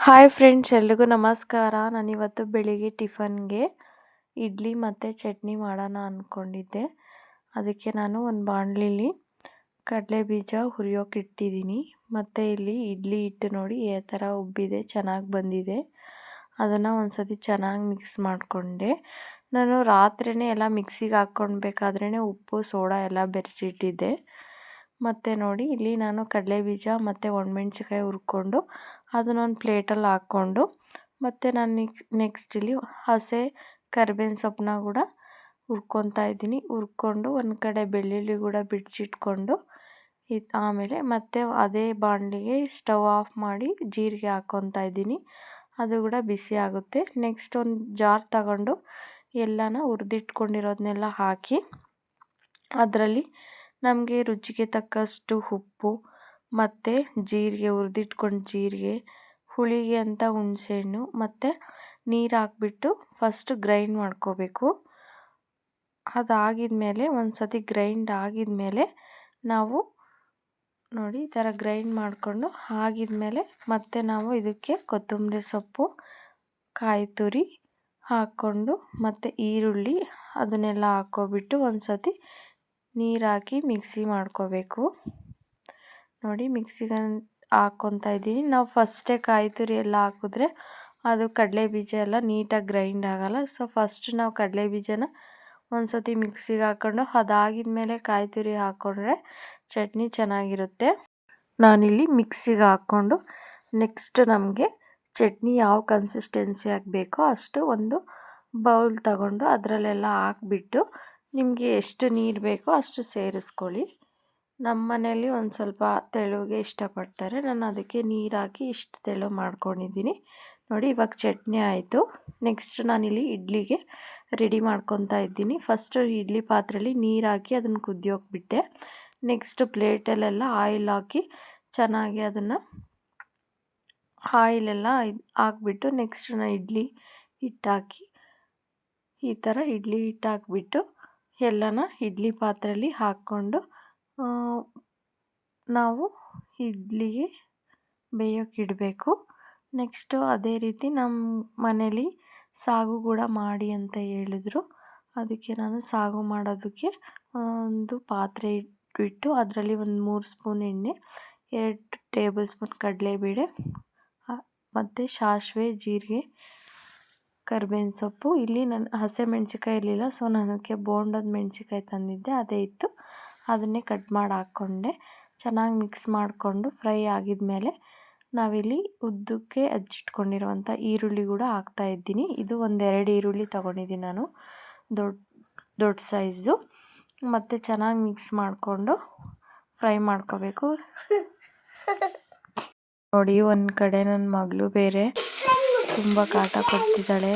Hi friends, ಎಲ್ರಿಗೂ ನಮಸ್ಕಾರ. ನಾನಿವತ್ತು ಬೆಳಿಗ್ಗೆ ಟಿಫನ್ಗೆ ಇಡ್ಲಿ ಮತ್ತು ಚಟ್ನಿ ಮಾಡೋಣ ಅಂದ್ಕೊಂಡಿದ್ದೆ. ಅದಕ್ಕೆ ನಾನು ಒಂದು ಬಾಣಲಿಲಿ ಕಡಲೆ ಬೀಜ ಹುರಿಯೋಕೆ ಇಟ್ಟಿದ್ದೀನಿ. ಮತ್ತು ಇಲ್ಲಿ ಇಡ್ಲಿ ಹಿಟ್ಟು ನೋಡಿ ಯಾವ ಥರ ಉಬ್ಬಿದೆ, ಚೆನ್ನಾಗಿ ಬಂದಿದೆ. ಅದನ್ನು ಒಂದು ಸತಿ ಚೆನ್ನಾಗಿ ಮಿಕ್ಸ್ ಮಾಡಿಕೊಂಡೆ. ನಾನು ರಾತ್ರಿಯೇ ಎಲ್ಲ ಮಿಕ್ಸಿಗೆ ಹಾಕ್ಕೊಳ್ಬೇಕಾದ್ರೇ ಉಪ್ಪು ಸೋಡಾ ಎಲ್ಲ ಬೆರೆಸಿಟ್ಟಿದ್ದೆ. ಮತ್ತು ನೋಡಿ ಇಲ್ಲಿ ನಾನು ಕಡಲೆ ಬೀಜ ಮತ್ತು ಒಣಮೆಣ್ಸಿಕಾಯಿ ಹುರ್ಕೊಂಡು ಅದನ್ನೊಂದು ಪ್ಲೇಟಲ್ಲಿ ಹಾಕ್ಕೊಂಡು, ಮತ್ತು ನಾನು ನೆಕ್ಸ್ಟ್ ಇಲ್ಲಿ ಹಸೆ ಕರಿಬೇವಿನ ಸೊಪ್ಪನ್ನ ಕೂಡ ಹುರ್ಕೊತಾ ಇದ್ದೀನಿ. ಹುರ್ಕೊಂಡು ಒಂದು ಕಡೆ ಬೆಳ್ಳುಳ್ಳಿ ಕೂಡ ಬಿಡಿಸಿಟ್ಕೊಂಡು ಆಮೇಲೆ ಮತ್ತೆ ಅದೇ ಬಾಣಲಿಗೆ ಸ್ಟವ್ ಆಫ್ ಮಾಡಿ ಜೀರಿಗೆ ಹಾಕ್ಕೊತಾ ಇದ್ದೀನಿ. ಅದು ಕೂಡ ಬಿಸಿ ಆಗುತ್ತೆ. ನೆಕ್ಸ್ಟ್ ಒಂದು ಜಾರ್ ತಗೊಂಡು ಎಲ್ಲನ ಹುರಿದಿಟ್ಕೊಂಡಿರೋದನ್ನೆಲ್ಲ ಹಾಕಿ ಅದರಲ್ಲಿ ನಮಗೆ ರುಚಿಗೆ ತಕ್ಕಷ್ಟು ಉಪ್ಪು ಮತ್ತು ಜೀರಿಗೆ, ಹುರಿದಿಟ್ಕೊಂಡು ಜೀರಿಗೆ, ಹುಳಿಗೆ ಅಂತ ಹುಣಸೆಹಣ್ಣು ಮತ್ತು ನೀರು ಹಾಕ್ಬಿಟ್ಟು ಫಸ್ಟು ಗ್ರೈಂಡ್ ಮಾಡ್ಕೋಬೇಕು. ಅದಾಗಿದ್ಮೇಲೆ ಒಂದು ಸತಿ ಗ್ರೈಂಡ್ ಆಗಿದ್ಮೇಲೆ ನಾವು ನೋಡಿ ಈ ಥರ ಗ್ರೈಂಡ್ ಮಾಡಿಕೊಂಡು ಆಗಿದ್ಮೇಲೆ ಮತ್ತೆ ನಾವು ಇದಕ್ಕೆ ಕೊತ್ತಂಬರಿ ಸೊಪ್ಪು, ಕಾಯಿ ತುರಿ ಹಾಕ್ಕೊಂಡು ಮತ್ತು ಈರುಳ್ಳಿ ಅದನ್ನೆಲ್ಲ ಹಾಕ್ಕೊಬಿಟ್ಟು ಒಂದು ಸತಿ ನೀರು ಹಾಕಿ ಮಿಕ್ಸಿ ಮಾಡ್ಕೋಬೇಕು. ನೋಡಿ ಮಿಕ್ಸಿಗೆ ಹಾಕ್ಕೊತಾ ಇದ್ದೀನಿ. ನಾವು ಫಸ್ಟೇ ಕಾಯಿ ತುರಿ ಎಲ್ಲ ಹಾಕಿದ್ರೆ ಅದು ಕಡಲೆ ಬೀಜ ಎಲ್ಲ ನೀಟಾಗಿ ಗ್ರೈಂಡ್ ಆಗೋಲ್ಲ. ಸೊ ಫಸ್ಟ್ ನಾವು ಕಡಲೆ ಬೀಜನ ಒಂದು ಸತಿ ಮಿಕ್ಸಿಗೆ ಹಾಕ್ಕೊಂಡು ಅದಾಗಿದ್ಮೇಲೆ ಕಾಯಿ ತುರಿ ಹಾಕ್ಕೊಂಡ್ರೆ ಚಟ್ನಿ ಚೆನ್ನಾಗಿರುತ್ತೆ. ನಾನಿಲ್ಲಿ ಮಿಕ್ಸಿಗೆ ಹಾಕ್ಕೊಂಡು ನೆಕ್ಸ್ಟ್ ನಮಗೆ ಚಟ್ನಿ ಯಾವ ಕನ್ಸಿಸ್ಟೆನ್ಸಿ ಆಗಬೇಕೋ ಅಷ್ಟು ಒಂದು ಬೌಲ್ ತಗೊಂಡು ಅದರಲ್ಲೆಲ್ಲ ಹಾಕ್ಬಿಟ್ಟು ನಿಮಗೆ ಎಷ್ಟು ನೀರು ಬೇಕೋ ಅಷ್ಟು ಸೇರಿಸ್ಕೊಳ್ಳಿ. ನಮ್ಮ ಮನೆಯಲ್ಲಿ ಒಂದು ಸ್ವಲ್ಪ ತೆಳುಗೆ ಇಷ್ಟಪಡ್ತಾರೆ. ನಾನು ಅದಕ್ಕೆ ನೀರು ಹಾಕಿ ಇಷ್ಟು ತೆಳು ಮಾಡ್ಕೊಂಡಿದ್ದೀನಿ. ನೋಡಿ ಇವಾಗ ಚಟ್ನಿ ಆಯಿತು. ನೆಕ್ಸ್ಟ್ ನಾನಿಲ್ಲಿ ಇಡ್ಲಿಗೆ ರೆಡಿ ಮಾಡ್ಕೊತಾ ಇದ್ದೀನಿ. ಫಸ್ಟು ಇಡ್ಲಿ ಪಾತ್ರೆಯಲ್ಲಿ ನೀರು ಹಾಕಿ ಅದನ್ನು ಕುದಿಯೋಕೆ ಬಿಟ್ಟೆ. ನೆಕ್ಸ್ಟ್ ಪ್ಲೇಟಲ್ಲೆಲ್ಲ ಆಯಿಲ್ ಹಾಕಿ ಚೆನ್ನಾಗಿ ಅದನ್ನು ಆಯಿಲೆಲ್ಲ ಹಾಕ್ಬಿಟ್ಟು ನೆಕ್ಸ್ಟ್ ನಾನು ಇಡ್ಲಿ ಹಿಟ್ಟು ಹಾಕಿ ಈ ಥರ ಇಡ್ಲಿ ಹಿಟ್ಟು ಹಾಕ್ಬಿಟ್ಟು ಎಲ್ಲನ ಇಡ್ಲಿ ಪಾತ್ರೆಯಲ್ಲಿ ಹಾಕ್ಕೊಂಡು ನಾವು ಇಡ್ಲಿಗೆ ಬೇಯೋಕೆ ಇಡಬೇಕು. ನೆಕ್ಸ್ಟು ಅದೇ ರೀತಿ ನಮ್ಮ ಮನೇಲಿ ಸಾಗು ಕೂಡ ಮಾಡಿ ಅಂತ ಹೇಳಿದ್ರು. ಅದಕ್ಕೆ ನಾನು ಸಾಗು ಮಾಡೋದಕ್ಕೆ ಒಂದು ಪಾತ್ರೆ ಇಟ್ಬಿಟ್ಟು ಅದರಲ್ಲಿ ಒಂದು 3 ಸ್ಪೂನ್ ಎಣ್ಣೆ, 2 ಟೇಬಲ್ ಸ್ಪೂನ್ ಕಡಲೆಬೇಳೆ ಮತ್ತು ಸಾಸಿವೆ, ಜೀರಿಗೆ, ಕರಿಬೇವಿನ ಸೊಪ್ಪು. ಇಲ್ಲಿ ನಾನು ಹಸಿಮೆಣ್ಸಿಕಾಯಿ ಇರಲಿಲ್ಲ, ಸೊ ನಾನು ಅದಕ್ಕೆ ಬೋಂಡದ ಮೆಣಸಿಕಾಯಿ ತಂದಿದ್ದೆ, ಅದೇ ಇತ್ತು. ಅದನ್ನೇ ಕಟ್ ಮಾಡಿ ಹಾಕ್ಕೊಂಡೆ. ಚೆನ್ನಾಗಿ ಮಿಕ್ಸ್ ಮಾಡಿಕೊಂಡು ಫ್ರೈ ಆಗಿದ್ಮೇಲೆ ನಾವಿಲ್ಲಿ ಉದ್ದಕ್ಕೆ ಹಚ್ಚಿಟ್ಕೊಂಡಿರುವಂಥ ಈರುಳ್ಳಿ ಕೂಡ ಹಾಕ್ತಾಯಿದ್ದೀನಿ. ಇದು 1-2 ಈರುಳ್ಳಿ ತೊಗೊಂಡಿದ್ದೀನಿ ನಾನು, ದೊಡ್ಡ ಸೈಜು. ಮತ್ತು ಚೆನ್ನಾಗಿ ಮಿಕ್ಸ್ ಮಾಡಿಕೊಂಡು ಫ್ರೈ ಮಾಡ್ಕೋಬೇಕು. ನೋಡಿ ಒಂದು ಕಡೆ ನನ್ನ ಮಗಳು ಬೇರೆ ತುಂಬ ಕಾಟ ಕೊಡ್ತಿದ್ದಾಳೆ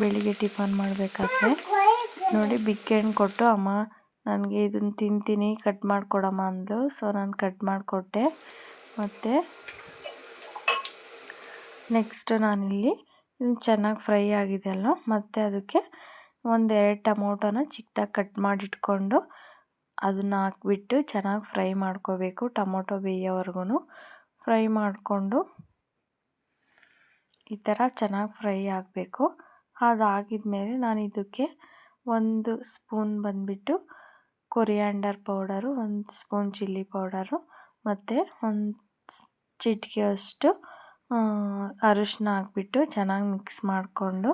ಬೆಳಿಗ್ಗೆ ಟಿಫನ್ ಮಾಡಬೇಕಾದ್ರೆ. ನೋಡಿ ಬಿಕ್ಕೇನು ಕೊಟ್ಟು, ಅಮ್ಮ ನನಗೆ ಇದನ್ನು ತಿಂತೀನಿ ಕಟ್ ಮಾಡಿಕೊಡಮ್ಮ ಅಂದು. ಸೊ ನಾನು ಕಟ್ ಮಾಡಿಕೊಟ್ಟೆ. ಮತ್ತು ನೆಕ್ಸ್ಟ್ ನಾನಿಲ್ಲಿ ಇದನ್ನು ಚೆನ್ನಾಗಿ ಫ್ರೈ ಆಗಿದೆಯಲ್ಲ, ಮತ್ತು ಅದಕ್ಕೆ 1-2 ಟೊಮೊಟೊನ ಚಿಕ್ಕದಾಗಿ ಕಟ್ ಮಾಡಿಟ್ಕೊಂಡು ಅದನ್ನು ಹಾಕ್ಬಿಟ್ಟು ಚೆನ್ನಾಗಿ ಫ್ರೈ ಮಾಡ್ಕೋಬೇಕು. ಟೊಮೊಟೊ ಬೇಯೋವರೆಗೂ ಫ್ರೈ ಮಾಡಿಕೊಂಡು ಈ ಥರ ಚೆನ್ನಾಗಿ ಫ್ರೈ ಆಗಬೇಕು. ಅದಾಗಿದ್ಮೇಲೆ ನಾನು ಇದಕ್ಕೆ 1 ಸ್ಪೂನ್ ಬಂದುಬಿಟ್ಟು coriander powder, 1 spoon chilli powder ಮತ್ತು 1 ಚಿಟಿಕೆಯಷ್ಟು ಅರಿಶಿನ ಹಾಕ್ಬಿಟ್ಟು ಚೆನ್ನಾಗಿ ಮಿಕ್ಸ್ ಮಾಡಿಕೊಂಡು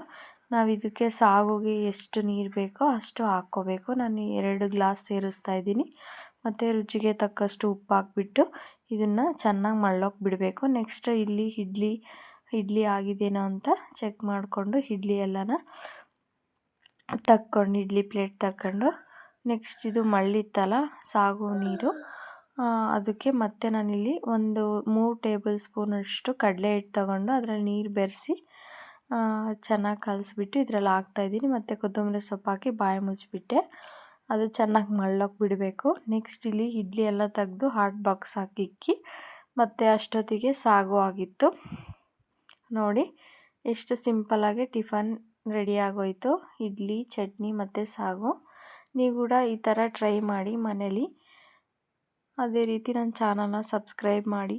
ನಾವು ಇದಕ್ಕೆ ಸಾಗುಗೆ ಎಷ್ಟು ನೀರು ಬೇಕೋ ಅಷ್ಟು ಹಾಕ್ಕೋಬೇಕು. ನಾನು 2 ಗ್ಲಾಸ್ ಸೇರಿಸ್ತಾ ಇದ್ದೀನಿ. ಮತ್ತು ರುಚಿಗೆ ತಕ್ಕಷ್ಟು ಉಪ್ಪು ಹಾಕ್ಬಿಟ್ಟು ಇದನ್ನು ಚೆನ್ನಾಗಿ ಮಳ್ಳೋಕೆ ಬಿಡಬೇಕು. ನೆಕ್ಸ್ಟ್ ಇಲ್ಲಿ ಇಡ್ಲಿ ಆಗಿದೆಯೋ ಅಂತ ಚೆಕ್ ಮಾಡಿಕೊಂಡು ಇಡ್ಲಿ ಎಲ್ಲನ ತಕ್ಕೊಂಡು ಇಡ್ಲಿ ಪ್ಲೇಟ್ ತಕ್ಕೊಂಡು ನೆಕ್ಸ್ಟ್ ಇದು ಮಳ್ಳಿತ್ತಲ್ಲ ಸಾಗು ನೀರು, ಅದಕ್ಕೆ ಮತ್ತೆ ನಾನಿಲ್ಲಿ 3 ಟೇಬಲ್ ಸ್ಪೂನಷ್ಟು ಕಡಲೆ ಹಿಟ್ಟು ತಗೊಂಡು ಅದರಲ್ಲಿ ನೀರು ಬೆರೆಸಿ ಚೆನ್ನಾಗಿ ಕಲಿಸ್ಬಿಟ್ಟು ಇದರಲ್ಲಿ ಹಾಕ್ತಾಯಿದ್ದೀನಿ. ಮತ್ತು ಕೊತ್ತಂಬರಿ ಸೊಪ್ಪು ಹಾಕಿ ಬಾಯಿ ಮುಚ್ಚಿಬಿಟ್ಟೆ. ಅದು ಚೆನ್ನಾಗಿ ಮಳ್ಳೋಕೆ ಬಿಡಬೇಕು. ನೆಕ್ಸ್ಟ್ ಇಲ್ಲಿ ಇಡ್ಲಿ ಎಲ್ಲ ತೆಗೆದು ಹಾಟ್ ಬಾಕ್ಸ್ ಹಾಕಿ ಮತ್ತು ಅಷ್ಟೊತ್ತಿಗೆ ಸಾಗು ಆಗಿತ್ತು. ನೋಡಿ ಎಷ್ಟು ಸಿಂಪಲ್ಲಾಗಿ ಟಿಫನ್ ರೆಡಿ ಆಗೋಯಿತು, ಇಡ್ಲಿ, ಚಟ್ನಿ ಮತ್ತು ಸಾಗು. ನೀವು ಕೂಡ ಈ ಥರ ಟ್ರೈ ಮಾಡಿ ಮನೇಲಿ. ಅದೇ ರೀತಿ ನನ್ನ ಚಾನಲ್ನ ಸಬ್ಸ್ಕ್ರೈಬ್ ಮಾಡಿ.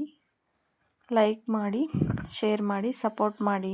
ಲೈಕ್ ಮಾಡಿ, ಶೇರ್ ಮಾಡಿ, ಸಪೋರ್ಟ್ ಮಾಡಿ.